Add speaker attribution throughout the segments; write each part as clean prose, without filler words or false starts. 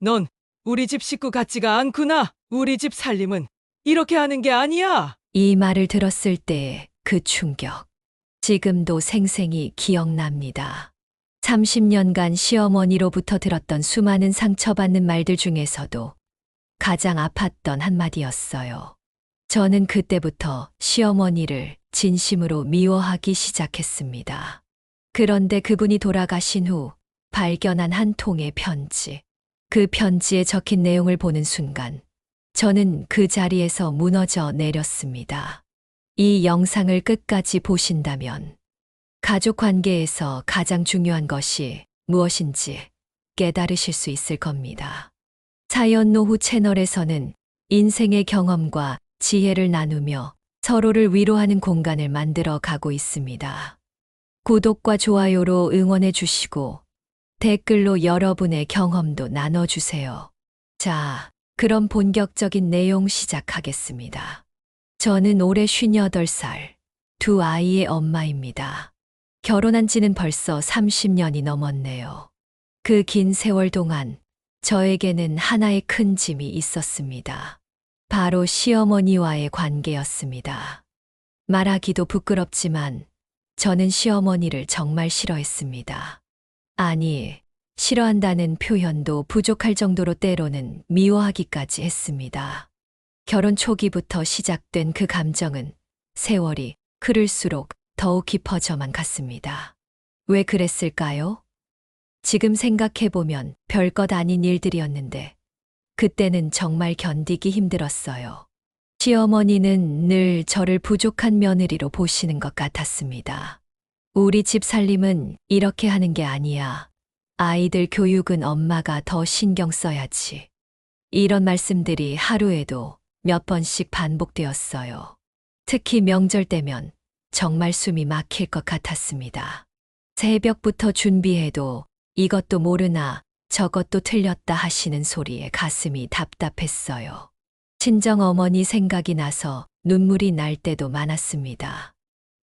Speaker 1: 넌 우리 집 식구 같지가 않구나. 우리 집 살림은 이렇게 하는 게 아니야.
Speaker 2: 이 말을 들었을 때 그 충격. 지금도 생생히 기억납니다. 30년간 시어머니로부터 들었던 수많은 상처받는 말들 중에서도 가장 아팠던 한마디였어요. 저는 그때부터 시어머니를 진심으로 미워하기 시작했습니다. 그런데 그분이 돌아가신 후 발견한 한 통의 편지. 그 편지에 적힌 내용을 보는 순간 저는 그 자리에서 무너져 내렸습니다. 이 영상을 끝까지 보신다면 가족 관계에서 가장 중요한 것이 무엇인지 깨달으실 수 있을 겁니다. 사연노후 채널에서는 인생의 경험과 지혜를 나누며 서로를 위로하는 공간을 만들어 가고 있습니다. 구독과 좋아요로 응원해 주시고 댓글로 여러분의 경험도 나눠주세요. 자, 그럼 본격적인 내용 시작하겠습니다. 저는 올해 58살, 두 아이의 엄마입니다. 결혼한 지는 벌써 30년이 넘었네요. 그 긴 세월 동안 저에게는 하나의 큰 짐이 있었습니다. 바로 시어머니와의 관계였습니다. 말하기도 부끄럽지만 저는 시어머니를 정말 싫어했습니다. 아니, 싫어한다는 표현도 부족할 정도로 때로는 미워하기까지 했습니다. 결혼 초기부터 시작된 그 감정은 세월이 흐를수록 더욱 깊어져만 갔습니다. 왜 그랬을까요? 지금 생각해보면 별것 아닌 일들이었는데 그때는 정말 견디기 힘들었어요. 시어머니는 늘 저를 부족한 며느리로 보시는 것 같았습니다. 우리 집 살림은 이렇게 하는 게 아니야. 아이들 교육은 엄마가 더 신경 써야지. 이런 말씀들이 하루에도 몇 번씩 반복되었어요. 특히 명절 때면 정말 숨이 막힐 것 같았습니다. 새벽부터 준비해도 이것도 모르나 저것도 틀렸다 하시는 소리에 가슴이 답답했어요. 친정 어머니 생각이 나서 눈물이 날 때도 많았습니다.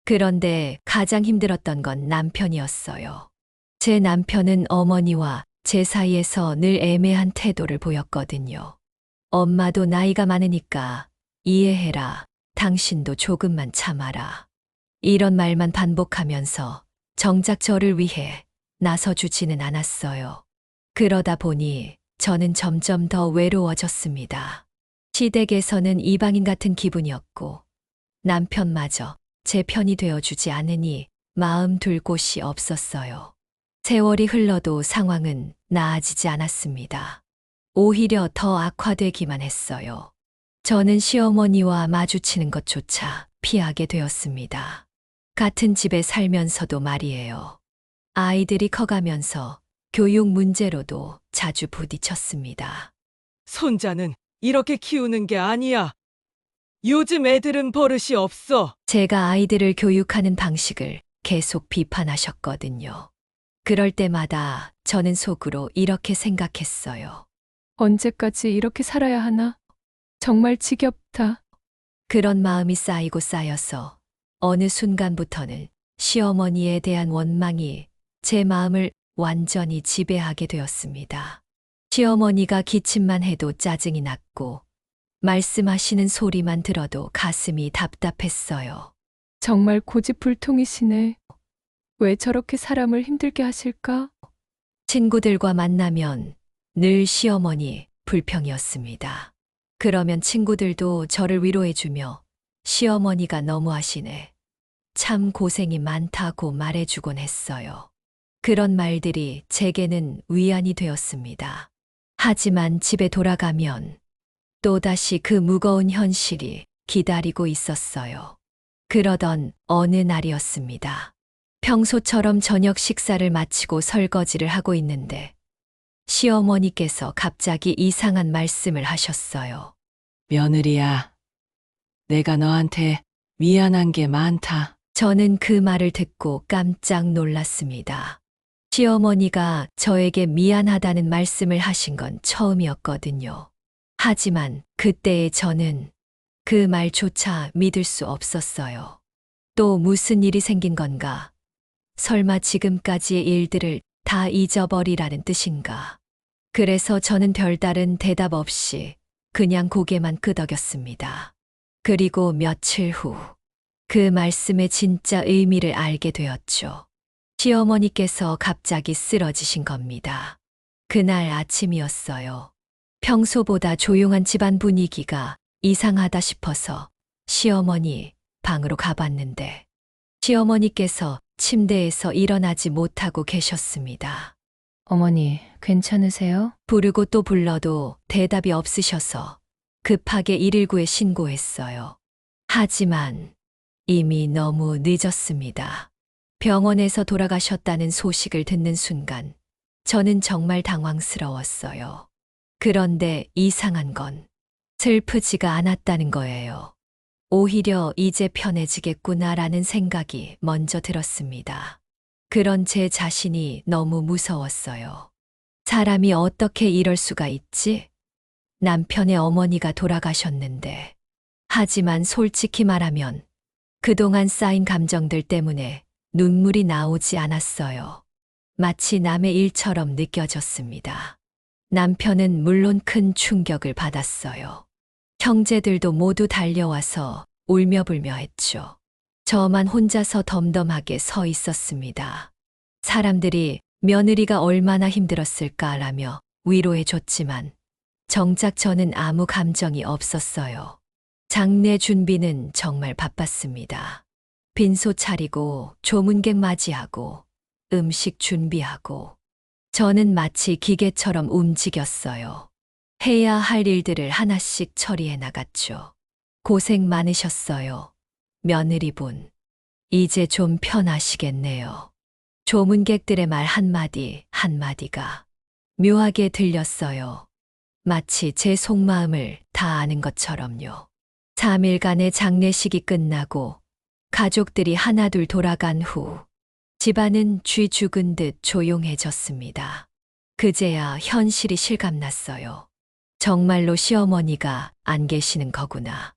Speaker 2: 그런데 가장 힘들었던 건 남편이었어요. 제 남편은 어머니와 제 사이에서 늘 애매한 태도를 보였거든요. 엄마도 나이가 많으니까 이해해라. 당신도 조금만 참아라. 이런 말만 반복하면서 정작 저를 위해 나서주지는 않았어요. 그러다 보니 저는 점점 더 외로워졌습니다. 시댁에서는 이방인 같은 기분이었고 남편마저 제 편이 되어주지 않으니 마음 둘 곳이 없었어요. 세월이 흘러도 상황은 나아지지 않았습니다. 오히려 더 악화되기만 했어요. 저는 시어머니와 마주치는 것조차 피하게 되었습니다. 같은 집에 살면서도 말이에요. 아이들이 커가면서 교육 문제로도 자주 부딪혔습니다.
Speaker 1: 손자는 이렇게 키우는 게 아니야. 요즘 애들은 버릇이 없어.
Speaker 2: 제가 아이들을 교육하는 방식을 계속 비판하셨거든요. 그럴 때마다 저는 속으로 이렇게 생각했어요.
Speaker 3: 언제까지 이렇게 살아야 하나? 정말 지겹다.
Speaker 2: 그런 마음이 쌓이고 쌓여서 어느 순간부터는 시어머니에 대한 원망이 제 마음을 완전히 지배하게 되었습니다. 시어머니가 기침만 해도 짜증이 났고 말씀하시는 소리만 들어도 가슴이 답답했어요.
Speaker 3: 정말 고집불통이시네. 왜 저렇게 사람을 힘들게 하실까?
Speaker 2: 친구들과 만나면 늘 시어머니 불평이었습니다. 그러면 친구들도 저를 위로해주며 시어머니가 너무하시네. 참 고생이 많다고 말해주곤 했어요. 그런 말들이 제게는 위안이 되었습니다. 하지만 집에 돌아가면 또다시 그 무거운 현실이 기다리고 있었어요. 그러던 어느 날이었습니다. 평소처럼 저녁 식사를 마치고 설거지를 하고 있는데 시어머니께서 갑자기 이상한 말씀을 하셨어요.
Speaker 1: 며느리야, 내가 너한테 미안한 게 많다.
Speaker 2: 저는 그 말을 듣고 깜짝 놀랐습니다. 시어머니가 저에게 미안하다는 말씀을 하신 건 처음이었거든요. 하지만 그때의 저는 그 말조차 믿을 수 없었어요. 또 무슨 일이 생긴 건가? 설마 지금까지의 일들을 다 잊어버리라는 뜻인가? 그래서 저는 별다른 대답 없이 그냥 고개만 끄덕였습니다. 그리고 며칠 후 그 말씀의 진짜 의미를 알게 되었죠. 시어머니께서 갑자기 쓰러지신 겁니다. 그날 아침이었어요. 평소보다 조용한 집안 분위기가 이상하다 싶어서 시어머니 방으로 가봤는데 시어머니께서 침대에서 일어나지 못하고 계셨습니다.
Speaker 3: 어머니, 괜찮으세요?
Speaker 2: 부르고 또 불러도 대답이 없으셔서 급하게 119에 신고했어요. 하지만 이미 너무 늦었습니다. 병원에서 돌아가셨다는 소식을 듣는 순간 저는 정말 당황스러웠어요. 그런데 이상한 건 슬프지가 않았다는 거예요. 오히려 이제 편해지겠구나라는 생각이 먼저 들었습니다. 그런 제 자신이 너무 무서웠어요. 사람이 어떻게 이럴 수가 있지? 남편의 어머니가 돌아가셨는데. 하지만 솔직히 말하면 그동안 쌓인 감정들 때문에 눈물이 나오지 않았어요. 마치 남의 일처럼 느껴졌습니다. 남편은 물론 큰 충격을 받았어요. 형제들도 모두 달려와서 울며불며 했죠. 저만 혼자서 덤덤하게 서 있었습니다. 사람들이 며느리가 얼마나 힘들었을까라며 위로해 줬지만 정작 저는 아무 감정이 없었어요. 장례 준비는 정말 바빴습니다. 빈소 차리고 조문객 맞이하고 음식 준비하고 저는 마치 기계처럼 움직였어요. 해야 할 일들을 하나씩 처리해 나갔죠. 고생 많으셨어요. 며느리분. 이제 좀 편하시겠네요. 조문객들의 말 한마디 한마디가 묘하게 들렸어요. 마치 제 속마음을 다 아는 것처럼요. 3일간의 장례식이 끝나고 가족들이 하나둘 돌아간 후 집안은 쥐 죽은 듯 조용해졌습니다. 그제야 현실이 실감났어요. 정말로 시어머니가 안 계시는 거구나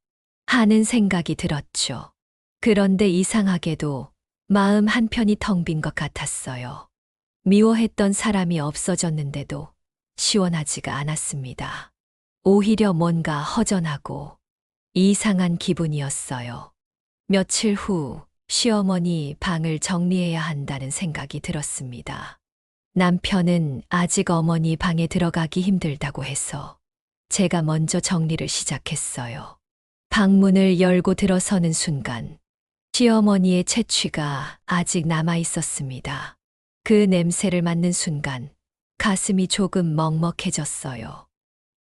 Speaker 2: 하는 생각이 들었죠. 그런데 이상하게도 마음 한편이 텅 빈 것 같았어요. 미워했던 사람이 없어졌는데도 시원하지가 않았습니다. 오히려 뭔가 허전하고 이상한 기분이었어요. 며칠 후 시어머니 방을 정리해야 한다는 생각이 들었습니다. 남편은 아직 어머니 방에 들어가기 힘들다고 해서 제가 먼저 정리를 시작했어요. 방문을 열고 들어서는 순간 시어머니의 채취가 아직 남아 있었습니다. 그 냄새를 맡는 순간 가슴이 조금 먹먹해졌어요.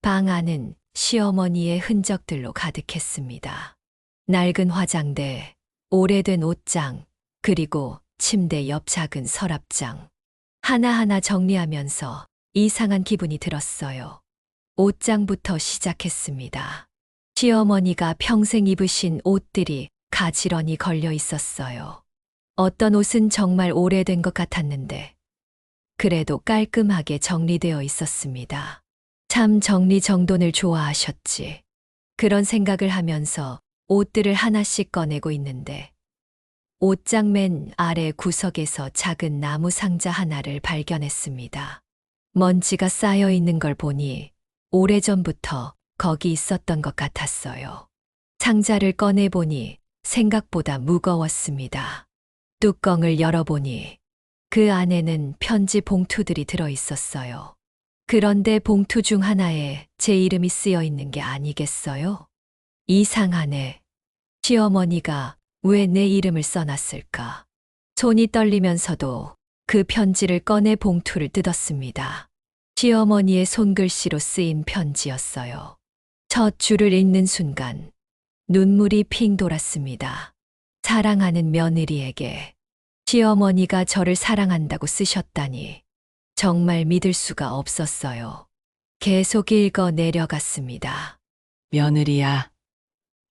Speaker 2: 방 안은 시어머니의 흔적들로 가득했습니다. 낡은 화장대, 오래된 옷장, 그리고 침대 옆 작은 서랍장. 하나하나 정리하면서 이상한 기분이 들었어요. 옷장부터 시작했습니다. 시어머니가 평생 입으신 옷들이 가지런히 걸려 있었어요. 어떤 옷은 정말 오래된 것 같았는데, 그래도 깔끔하게 정리되어 있었습니다. 참 정리정돈을 좋아하셨지. 그런 생각을 하면서 옷들을 하나씩 꺼내고 있는데, 옷장 맨 아래 구석에서 작은 나무 상자 하나를 발견했습니다. 먼지가 쌓여 있는 걸 보니 오래전부터 거기 있었던 것 같았어요. 상자를 꺼내보니 생각보다 무거웠습니다. 뚜껑을 열어보니 그 안에는 편지 봉투들이 들어 있었어요. 그런데 봉투 중 하나에 제 이름이 쓰여 있는 게 아니겠어요? 이상하네. 시어머니가 왜 내 이름을 써놨을까? 손이 떨리면서도 그 편지를 꺼내 봉투를 뜯었습니다. 시어머니의 손글씨로 쓰인 편지였어요. 첫 줄을 읽는 순간 눈물이 핑 돌았습니다. 사랑하는 며느리에게 시어머니가 저를 사랑한다고 쓰셨다니 정말 믿을 수가 없었어요. 계속 읽어 내려갔습니다.
Speaker 1: 며느리야,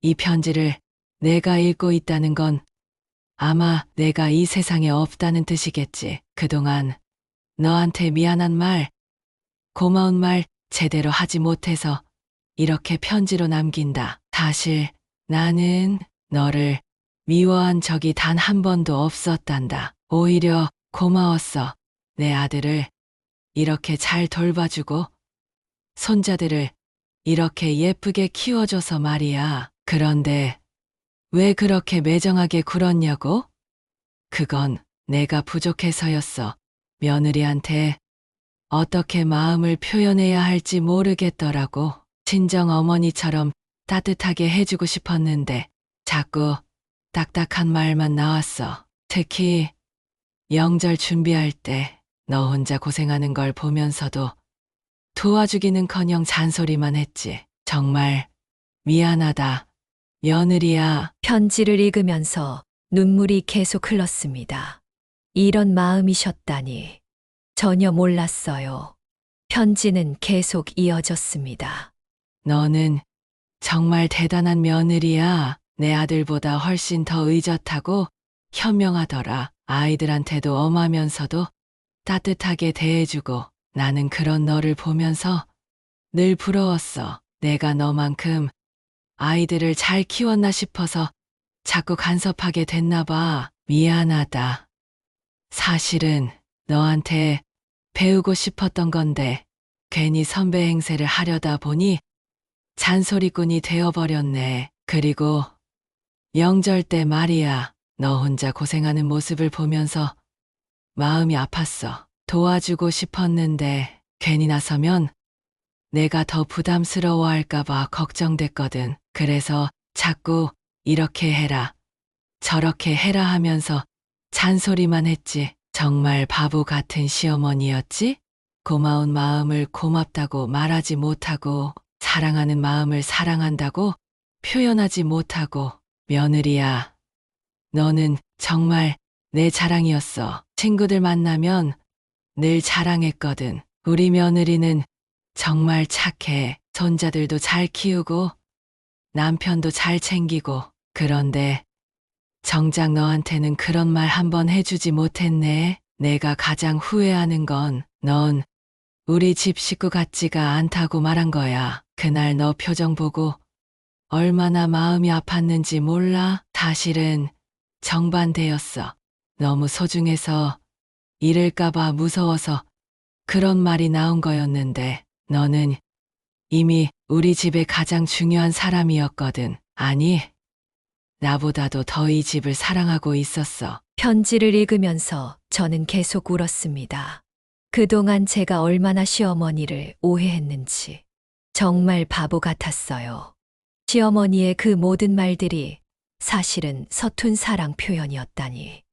Speaker 1: 이 편지를 내가 읽고 있다는 건 아마 내가 이 세상에 없다는 뜻이겠지. 그동안 너한테 미안한 말, 고마운 말 제대로 하지 못해서 이렇게 편지로 남긴다. 사실 나는 너를 미워한 적이 단 한 번도 없었단다. 오히려 고마웠어. 내 아들을 이렇게 잘 돌봐주고 손자들을 이렇게 예쁘게 키워줘서 말이야. 그런데 왜 그렇게 매정하게 굴었냐고? 그건 내가 부족해서였어. 며느리한테 어떻게 마음을 표현해야 할지 모르겠더라고. 친정 어머니처럼 따뜻하게 해주고 싶었는데 자꾸 딱딱한 말만 나왔어. 특히 명절 준비할 때 너 혼자 고생하는 걸 보면서도 도와주기는커녕 잔소리만 했지. 정말 미안하다. 며느리야.
Speaker 2: 편지를 읽으면서 눈물이 계속 흘렀습니다. 이런 마음이셨다니 전혀 몰랐어요. 편지는 계속 이어졌습니다.
Speaker 1: 너는 정말 대단한 며느리야. 내 아들보다 훨씬 더 의젓하고 현명하더라. 아이들한테도 엄하면서도 따뜻하게 대해주고 나는 그런 너를 보면서 늘 부러웠어. 내가 너만큼 아이들을 잘 키웠나 싶어서 자꾸 간섭하게 됐나 봐. 미안하다. 사실은 너한테 배우고 싶었던 건데 괜히 선배 행세를 하려다 보니 잔소리꾼이 되어버렸네. 그리고 명절 때 말이야. 너 혼자 고생하는 모습을 보면서 마음이 아팠어. 도와주고 싶었는데 괜히 나서면 내가 더 부담스러워할까봐 걱정됐거든. 그래서 자꾸 이렇게 해라, 저렇게 해라 하면서 잔소리만 했지. 정말 바보 같은 시어머니였지? 고마운 마음을 고맙다고 말하지 못하고 사랑하는 마음을 사랑한다고 표현하지 못하고 며느리야. 너는 정말 내 자랑이었어. 친구들 만나면 늘 자랑했거든. 우리 며느리는 정말 착해. 손자들도 잘 키우고 남편도 잘 챙기고. 그런데 정작 너한테는 그런 말 한 번 해주지 못했네. 내가 가장 후회하는 건 넌 우리 집 식구 같지가 않다고 말한 거야. 그날 너 표정 보고 얼마나 마음이 아팠는지 몰라? 사실은 정반대였어. 너무 소중해서 잃을까봐 무서워서 그런 말이 나온 거였는데 너는 이미 우리 집의 가장 중요한 사람이었거든. 아니, 나보다도 더 이 집을 사랑하고 있었어.
Speaker 2: 편지를 읽으면서 저는 계속 울었습니다. 그동안 제가 얼마나 시어머니를 오해했는지 정말 바보 같았어요. 시어머니의 그 모든 말들이 사실은 서툰 사랑 표현이었다니.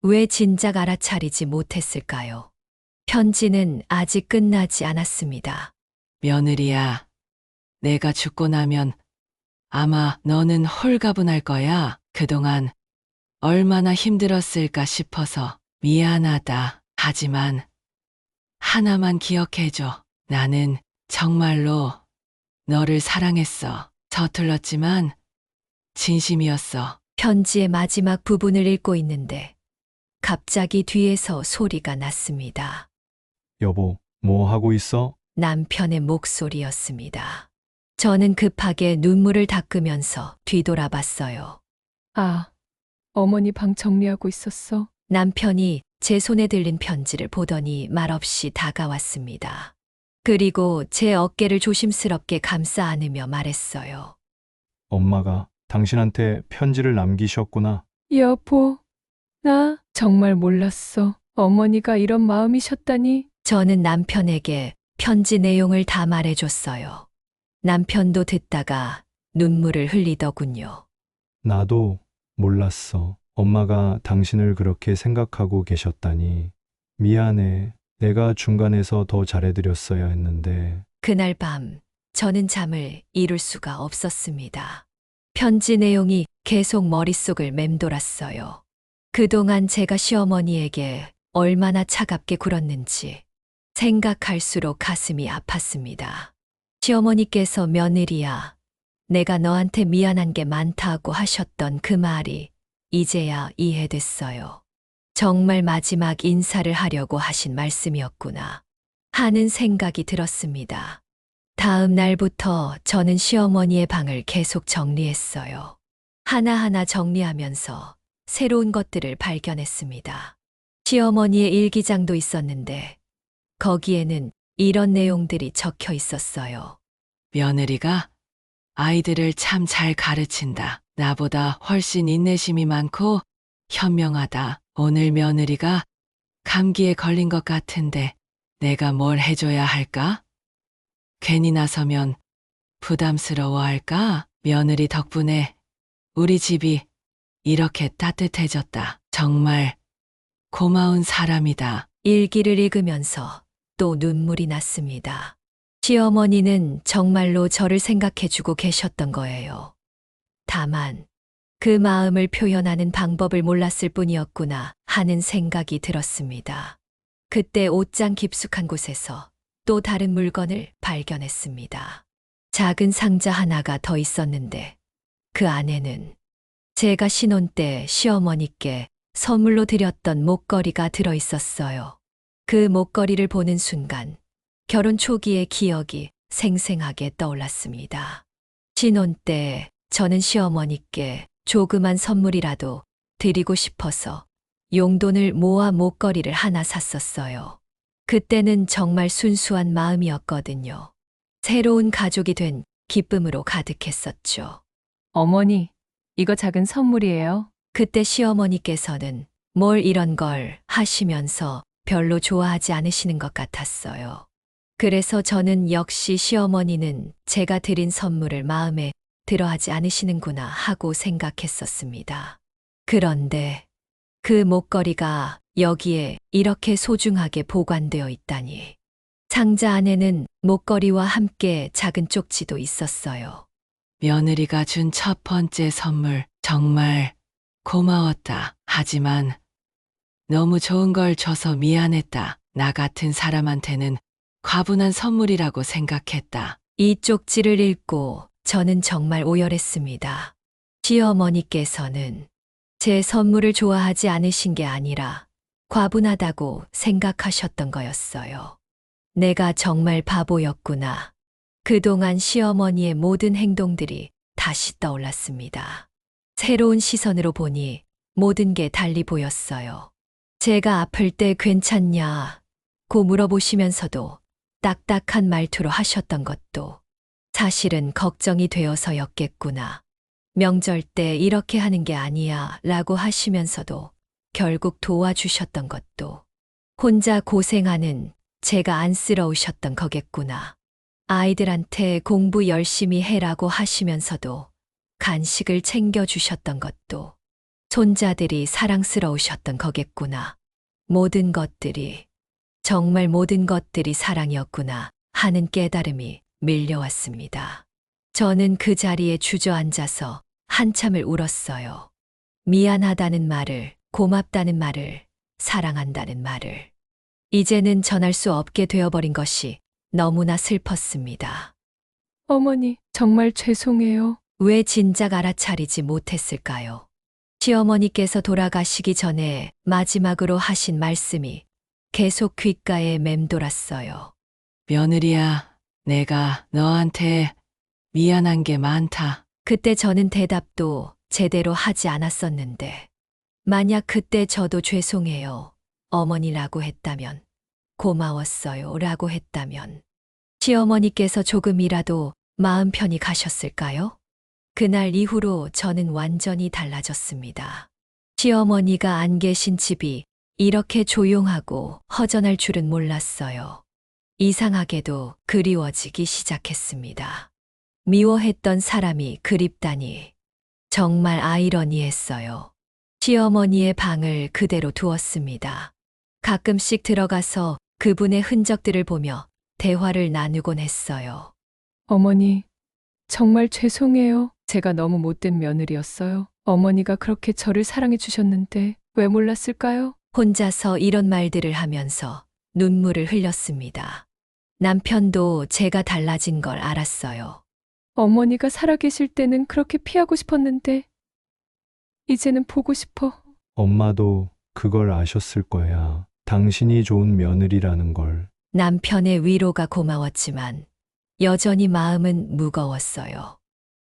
Speaker 2: 왜 진작 알아차리지 못했을까요? 편지는 아직 끝나지 않았습니다.
Speaker 1: 며느리야, 내가 죽고 나면 아마 너는 홀가분할 거야. 그동안 얼마나 힘들었을까 싶어서 미안하다. 하지만 하나만 기억해줘. 나는 정말로 너를 사랑했어. 서툴렀지만 진심이었어.
Speaker 2: 편지의 마지막 부분을 읽고 있는데 갑자기 뒤에서 소리가 났습니다.
Speaker 4: 여보, 뭐 하고 있어?
Speaker 2: 남편의 목소리였습니다. 저는 급하게 눈물을 닦으면서 뒤돌아봤어요.
Speaker 3: 아, 어머니 방 정리하고 있었어.
Speaker 2: 남편이 제 손에 들린 편지를 보더니 말없이 다가왔습니다. 그리고 제 어깨를 조심스럽게 감싸 안으며 말했어요.
Speaker 4: 엄마가 당신한테 편지를 남기셨구나.
Speaker 3: 여보, 나 정말 몰랐어. 어머니가 이런 마음이셨다니.
Speaker 2: 저는 남편에게 편지 내용을 다 말해줬어요. 남편도 듣다가 눈물을 흘리더군요.
Speaker 4: 나도 몰랐어. 엄마가 당신을 그렇게 생각하고 계셨다니. 미안해. 내가 중간에서 더 잘해드렸어야 했는데.
Speaker 2: 그날 밤 저는 잠을 이룰 수가 없었습니다. 편지 내용이 계속 머릿속을 맴돌았어요. 그동안 제가 시어머니에게 얼마나 차갑게 굴었는지 생각할수록 가슴이 아팠습니다. 시어머니께서 며느리야, 내가 너한테 미안한 게 많다고 하셨던 그 말이 이제야 이해됐어요. 정말 마지막 인사를 하려고 하신 말씀이었구나 하는 생각이 들었습니다. 다음 날부터 저는 시어머니의 방을 계속 정리했어요. 하나하나 정리하면서 새로운 것들을 발견했습니다. 시어머니의 일기장도 있었는데 거기에는 이런 내용들이 적혀 있었어요.
Speaker 1: 며느리가 아이들을 참 잘 가르친다. 나보다 훨씬 인내심이 많고 현명하다. 오늘 며느리가 감기에 걸린 것 같은데 내가 뭘 해줘야 할까? 괜히 나서면 부담스러워 할까? 며느리 덕분에 우리 집이 이렇게 따뜻해졌다. 정말 고마운 사람이다.
Speaker 2: 일기를 읽으면서 또 눈물이 났습니다. 시어머니는 정말로 저를 생각해주고 계셨던 거예요. 다만 그 마음을 표현하는 방법을 몰랐을 뿐이었구나 하는 생각이 들었습니다. 그때 옷장 깊숙한 곳에서 또 다른 물건을 발견했습니다. 작은 상자 하나가 더 있었는데 그 안에는 제가 신혼 때 시어머니께 선물로 드렸던 목걸이가 들어 있었어요. 그 목걸이를 보는 순간 결혼 초기의 기억이 생생하게 떠올랐습니다. 신혼 때 저는 시어머니께 조그만 선물이라도 드리고 싶어서 용돈을 모아 목걸이를 하나 샀었어요. 그때는 정말 순수한 마음이었거든요. 새로운 가족이 된 기쁨으로 가득했었죠.
Speaker 3: 어머니, 이거 작은 선물이에요.
Speaker 2: 그때 시어머니께서는 뭘 이런 걸 하시면서 별로 좋아하지 않으시는 것 같았어요. 그래서 저는 역시 시어머니는 제가 드린 선물을 마음에 들어하지 않으시는구나 하고 생각했었습니다. 그런데 그 목걸이가 여기에 이렇게 소중하게 보관되어 있다니. 상자 안에는 목걸이와 함께 작은 쪽지도 있었어요.
Speaker 1: 며느리가 준 첫 번째 선물 정말 고마웠다. 하지만 너무 좋은 걸 줘서 미안했다. 나 같은 사람한테는 과분한 선물이라고 생각했다.
Speaker 2: 이 쪽지를 읽고 저는 정말 오열했습니다. 시어머니께서는 제 선물을 좋아하지 않으신 게 아니라 과분하다고 생각하셨던 거였어요. 내가 정말 바보였구나. 그동안 시어머니의 모든 행동들이 다시 떠올랐습니다. 새로운 시선으로 보니 모든 게 달리 보였어요. 제가 아플 때 괜찮냐고 물어보시면서도 딱딱한 말투로 하셨던 것도 사실은 걱정이 되어서였겠구나. 명절 때 이렇게 하는 게 아니야 라고 하시면서도 결국 도와주셨던 것도 혼자 고생하는 제가 안쓰러우셨던 거겠구나. 아이들한테 공부 열심히 해라고 하시면서도 간식을 챙겨주셨던 것도 손자들이 사랑스러우셨던 거겠구나. 모든 것들이, 정말 모든 것들이 사랑이었구나 하는 깨달음이 밀려왔습니다. 저는 그 자리에 주저앉아서 한참을 울었어요. 미안하다는 말을, 고맙다는 말을, 사랑한다는 말을. 이제는 전할 수 없게 되어버린 것이 너무나 슬펐습니다.
Speaker 3: 어머니, 정말 죄송해요.
Speaker 2: 왜 진작 알아차리지 못했을까요? 시어머니께서 돌아가시기 전에 마지막으로 하신 말씀이 계속 귓가에 맴돌았어요.
Speaker 1: 며느리야, 내가 너한테 미안한 게 많다.
Speaker 2: 그때 저는 대답도 제대로 하지 않았었는데, 만약 그때 저도 죄송해요, 어머니라고 했다면, 고마웠어요 라고 했다면, 시어머니께서 조금이라도 마음 편히 가셨을까요? 그날 이후로 저는 완전히 달라졌습니다. 시어머니가 안 계신 집이 이렇게 조용하고 허전할 줄은 몰랐어요. 이상하게도 그리워지기 시작했습니다. 미워했던 사람이 그립다니 정말 아이러니했어요. 시어머니의 방을 그대로 두었습니다. 가끔씩 들어가서 그분의 흔적들을 보며 대화를 나누곤 했어요.
Speaker 3: 어머니, 정말 죄송해요. 제가 너무 못된 며느리였어요. 어머니가 그렇게 저를 사랑해 주셨는데 왜 몰랐을까요?
Speaker 2: 혼자서 이런 말들을 하면서 눈물을 흘렸습니다. 남편도 제가 달라진 걸 알았어요.
Speaker 3: 어머니가 살아계실 때는 그렇게 피하고 싶었는데 이제는 보고 싶어.
Speaker 4: 엄마도 그걸 아셨을 거야. 당신이 좋은 며느리라는 걸.
Speaker 2: 남편의 위로가 고마웠지만 여전히 마음은 무거웠어요.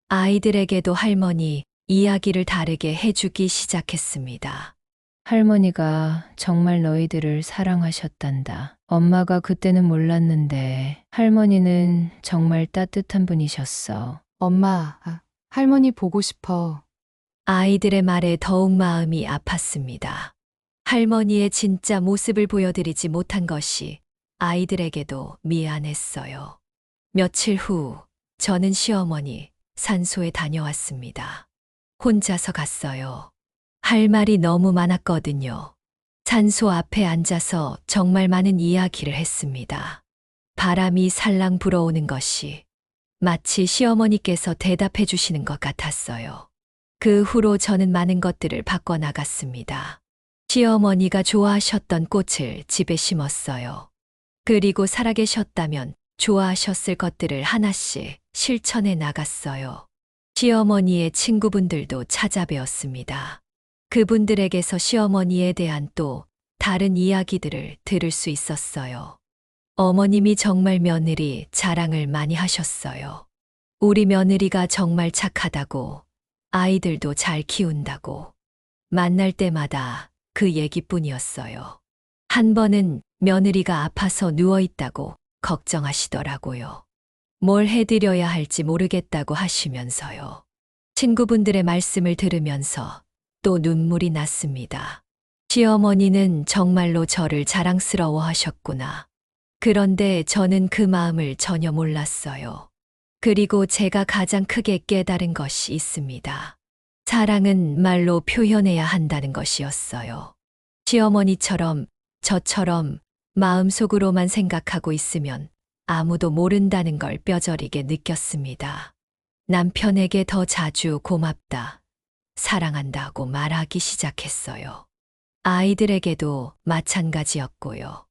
Speaker 2: 아이들에게도 할머니 이야기를 다르게 해주기 시작했습니다.
Speaker 3: 할머니가 정말 너희들을 사랑하셨단다. 엄마가 그때는 몰랐는데 할머니는 정말 따뜻한 분이셨어.
Speaker 5: 엄마, 할머니 보고 싶어.
Speaker 2: 아이들의 말에 더욱 마음이 아팠습니다. 할머니의 진짜 모습을 보여드리지 못한 것이 아이들에게도 미안했어요. 며칠 후 저는 시어머니 산소에 다녀왔습니다. 혼자서 갔어요. 할 말이 너무 많았거든요. 산소 앞에 앉아서 정말 많은 이야기를 했습니다. 바람이 살랑 불어오는 것이 마치 시어머니께서 대답해 주시는 것 같았어요. 그 후로 저는 많은 것들을 바꿔나갔습니다. 시어머니가 좋아하셨던 꽃을 집에 심었어요. 그리고 살아계셨다면 좋아하셨을 것들을 하나씩 실천해 나갔어요. 시어머니의 친구분들도 찾아뵈었습니다. 그분들에게서 시어머니에 대한 또 다른 이야기들을 들을 수 있었어요. 어머님이 정말 며느리 자랑을 많이 하셨어요. 우리 며느리가 정말 착하다고, 아이들도 잘 키운다고. 만날 때마다 그 얘기뿐이었어요. 한 번은 며느리가 아파서 누워있다고 걱정하시더라고요. 뭘 해드려야 할지 모르겠다고 하시면서요. 친구분들의 말씀을 들으면서 또 눈물이 났습니다. 시어머니는 정말로 저를 자랑스러워 하셨구나. 그런데 저는 그 마음을 전혀 몰랐어요. 그리고 제가 가장 크게 깨달은 것이 있습니다. 사랑은 말로 표현해야 한다는 것이었어요. 시어머니처럼 저처럼 마음속으로만 생각하고 있으면 아무도 모른다는 걸 뼈저리게 느꼈습니다. 남편에게 더 자주 고맙다, 사랑한다고 말하기 시작했어요. 아이들에게도 마찬가지였고요.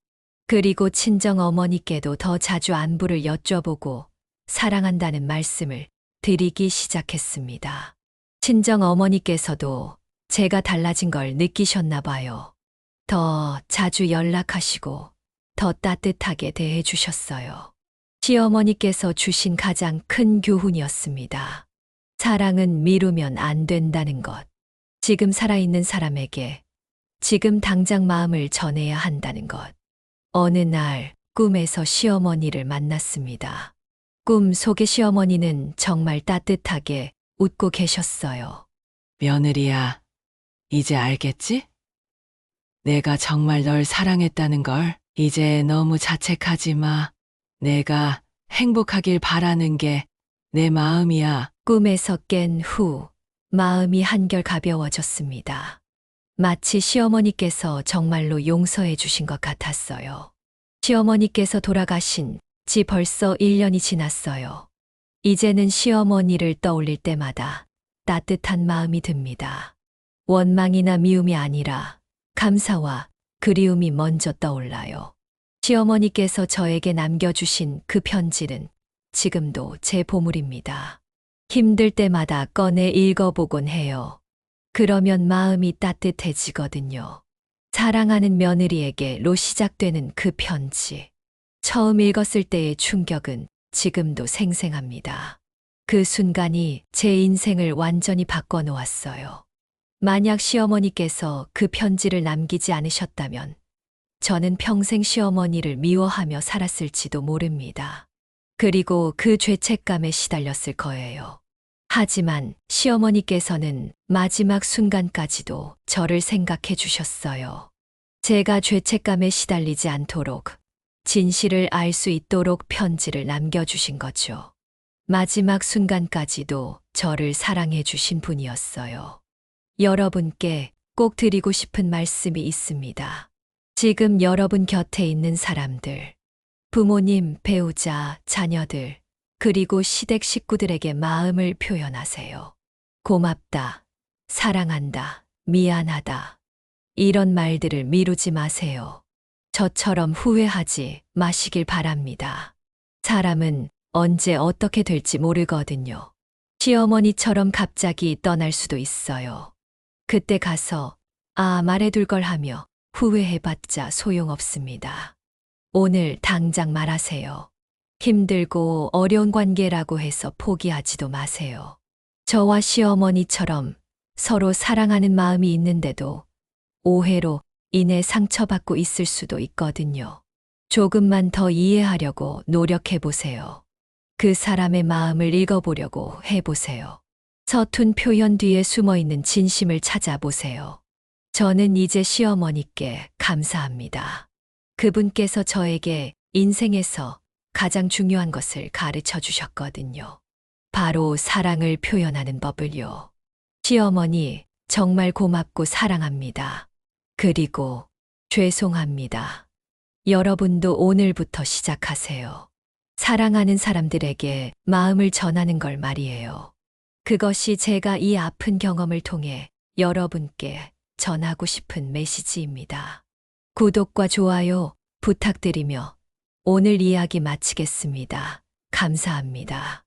Speaker 2: 그리고 친정 어머니께도 더 자주 안부를 여쭤보고 사랑한다는 말씀을 드리기 시작했습니다. 친정 어머니께서도 제가 달라진 걸 느끼셨나 봐요. 더 자주 연락하시고 더 따뜻하게 대해 주셨어요. 시어머니께서 주신 가장 큰 교훈이었습니다. 사랑은 미루면 안 된다는 것. 지금 살아있는 사람에게 지금 당장 마음을 전해야 한다는 것. 어느 날 꿈에서 시어머니를 만났습니다. 꿈 속의 시어머니는 정말 따뜻하게 웃고 계셨어요.
Speaker 1: 며느리야, 이제 알겠지? 내가 정말 널 사랑했다는 걸. 이제 너무 자책하지 마. 내가 행복하길 바라는 게 내 마음이야.
Speaker 2: 꿈에서 깬 후 마음이 한결 가벼워졌습니다. 마치 시어머니께서 정말로 용서해 주신 것 같았어요. 시어머니께서 돌아가신 지 벌써 1년이 지났어요. 이제는 시어머니를 떠올릴 때마다 따뜻한 마음이 듭니다. 원망이나 미움이 아니라 감사와 그리움이 먼저 떠올라요. 시어머니께서 저에게 남겨주신 그 편지는 지금도 제 보물입니다. 힘들 때마다 꺼내 읽어보곤 해요. 그러면 마음이 따뜻해지거든요. 사랑하는 며느리에게로 시작되는 그 편지. 처음 읽었을 때의 충격은 지금도 생생합니다. 그 순간이 제 인생을 완전히 바꿔놓았어요. 만약 시어머니께서 그 편지를 남기지 않으셨다면 저는 평생 시어머니를 미워하며 살았을지도 모릅니다. 그리고 그 죄책감에 시달렸을 거예요. 하지만 시어머니께서는 마지막 순간까지도 저를 생각해 주셨어요. 제가 죄책감에 시달리지 않도록, 진실을 알 수 있도록 편지를 남겨주신 거죠. 마지막 순간까지도 저를 사랑해 주신 분이었어요. 여러분께 꼭 드리고 싶은 말씀이 있습니다. 지금 여러분 곁에 있는 사람들, 부모님, 배우자, 자녀들, 그리고 시댁 식구들에게 마음을 표현하세요. 고맙다, 사랑한다, 미안하다. 이런 말들을 미루지 마세요. 저처럼 후회하지 마시길 바랍니다. 사람은 언제 어떻게 될지 모르거든요. 시어머니처럼 갑자기 떠날 수도 있어요. 그때 가서 말해둘 걸 하며 후회해봤자 소용없습니다. 오늘 당장 말하세요. 힘들고 어려운 관계라고 해서 포기하지도 마세요. 저와 시어머니처럼 서로 사랑하는 마음이 있는데도 오해로 인해 상처받고 있을 수도 있거든요. 조금만 더 이해하려고 노력해 보세요. 그 사람의 마음을 읽어보려고 해보세요. 서툰 표현 뒤에 숨어 있는 진심을 찾아보세요. 저는 이제 시어머니께 감사합니다. 그분께서 저에게 인생에서 가장 중요한 것을 가르쳐 주셨거든요. 바로 사랑을 표현하는 법을요. 시어머니, 정말 고맙고 사랑합니다. 그리고 죄송합니다. 여러분도 오늘부터 시작하세요. 사랑하는 사람들에게 마음을 전하는 걸 말이에요. 그것이 제가 이 아픈 경험을 통해 여러분께 전하고 싶은 메시지입니다. 구독과 좋아요 부탁드리며 오늘 이야기 마치겠습니다. 감사합니다.